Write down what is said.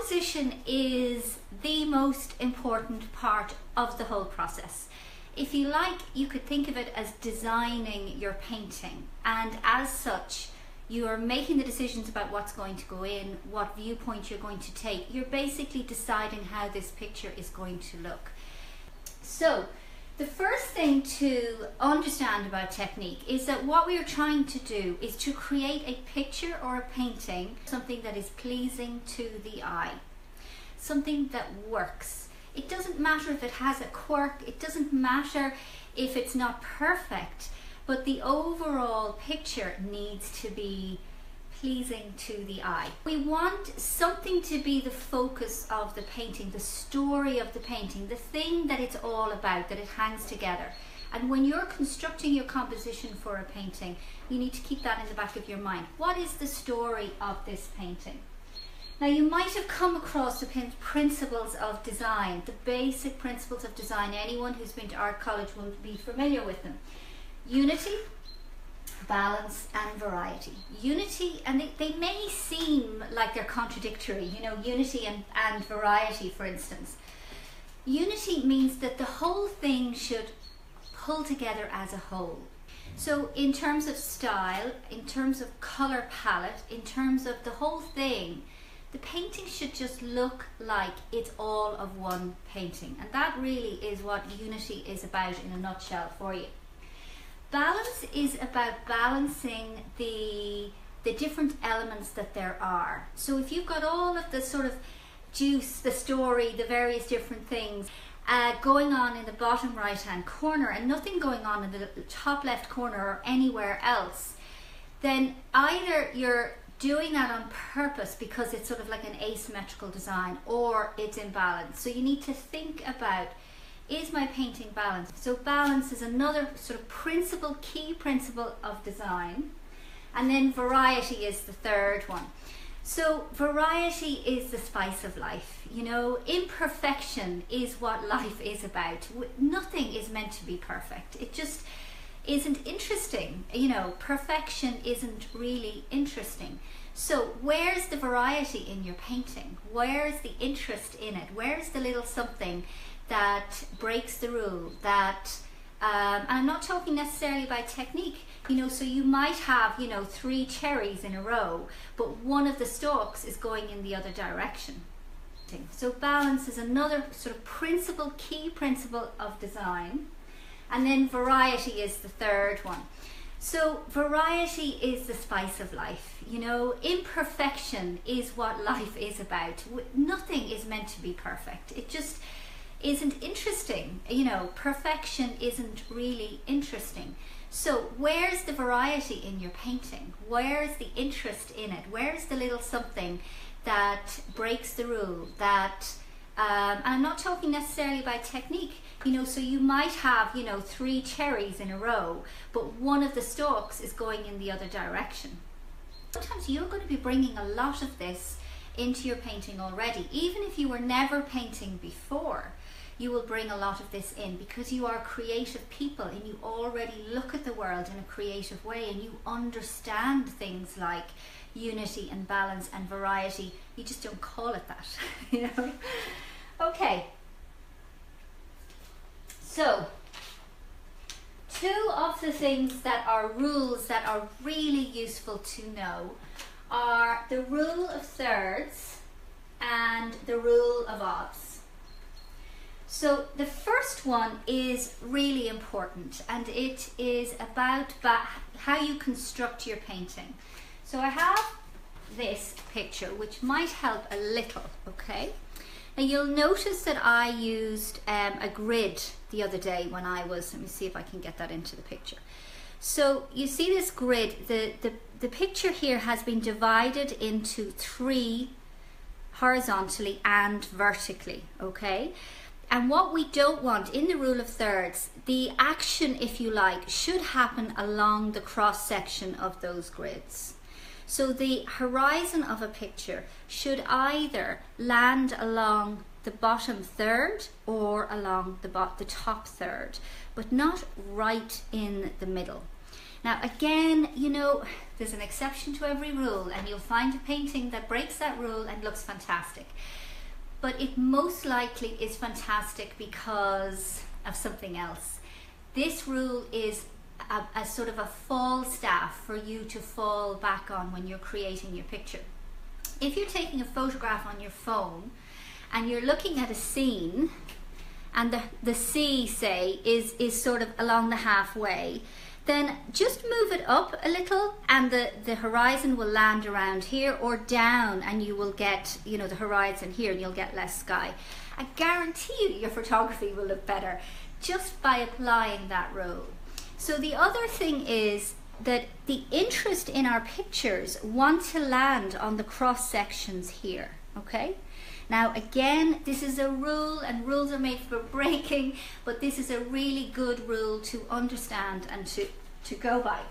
Composition is the most important part of the whole process. If you like, you could think of it as designing your painting, and as such you are making the decisions about what's going to go in, what viewpoint you're going to take. You're basically deciding how this picture is going to look. So the first thing to understand about technique is that what we are trying to do is to create a picture or a painting, something that is pleasing to the eye, something that works. It doesn't matter if it has a quirk, it doesn't matter if it's not perfect, but the overall picture needs to be pleasing to the eye. We want something to be the focus of the painting, the story of the painting, the thing that it's all about, that it hangs together. And when you're constructing your composition for a painting, you need to keep that in the back of your mind. What is the story of this painting? Now, you might have come across the principles of design, the basic principles of design. Anyone who's been to art college will be familiar with them. Unity, balance and variety. Unity, and they may seem like they're contradictory, you know, unity and variety, for instance. Unity means that the whole thing should pull together as a whole. So in terms of style, in terms of color palette, in terms of the whole thing, the painting should just look like it's all of one painting. And that really is what unity is about in a nutshell for you. Balance is about balancing the different elements that there are. So if you've got all of the sort of juice, the story, the various different things going on in the bottom right hand corner and nothing going on in the top left corner or anywhere else, then either you're doing that on purpose because it's sort of like an asymmetrical design, or it's imbalanced. So you need to think about, is my painting balanced? So balance is another sort of key principle of design. And then variety is the third one. So variety is the spice of life. You know, imperfection is what life is about. Nothing is meant to be perfect. It just isn't interesting. You know, perfection isn't really interesting. So where's the variety in your painting? Where's the interest in it? Where's the little something that breaks the rule, that and I'm not talking necessarily about technique, you know, so you might have, you know, 3 cherries in a row, but one of the stalks is going in the other direction. So balance is another sort of key principle of design. And then variety is the third one. So variety is the spice of life. You know, imperfection is what life is about. Nothing is meant to be perfect. It just isn't interesting. You know, perfection isn't really interesting. So where's the variety in your painting? Where's the interest in it? Where's the little something that breaks the rule, that and I'm not talking necessarily about technique, you know, so you might have, you know, 3 cherries in a row, but one of the stalks is going in the other direction. Sometimes you're going to be bringing a lot of this into your painting already. Even if you were never painting before, you will bring a lot of this in because you are creative people and you already look at the world in a creative way and you understand things like unity and balance and variety. You just don't call it that, you know. Okay, so 2 of the things that are rules that are really useful to know are the rule of thirds and the rule of odds. So the first one is really important, and it is about how you construct your painting. So I have this picture which might help a little, okay? Now you'll notice that I used a grid the other day when I was, let me see if I can get that into the picture. So you see this grid, the picture here has been divided into 3 horizontally and vertically, okay? And what we don't want in the rule of thirds, the action, if you like, should happen along the cross section of those grids. So the horizon of a picture should either land along the bottom third or along the top third, but not right in the middle. Now again, you know, there's an exception to every rule, and you'll find a painting that breaks that rule and looks fantastic. But it most likely is fantastic because of something else. This rule is a sort of a Falstaff for you to fall back on when you're creating your picture. If you're taking a photograph on your phone and you're looking at a scene, and the sea, say, is sort of along the halfway, then just move it up a little and the horizon will land around here, or down and you will get, you know, the horizon here and you'll get less sky. I guarantee you your photography will look better just by applying that rule. So the other thing is that the interest in our pictures want to land on the cross sections here, okay? Now again, this is a rule, and rules are made for breaking, but this is a really good rule to understand and to go by.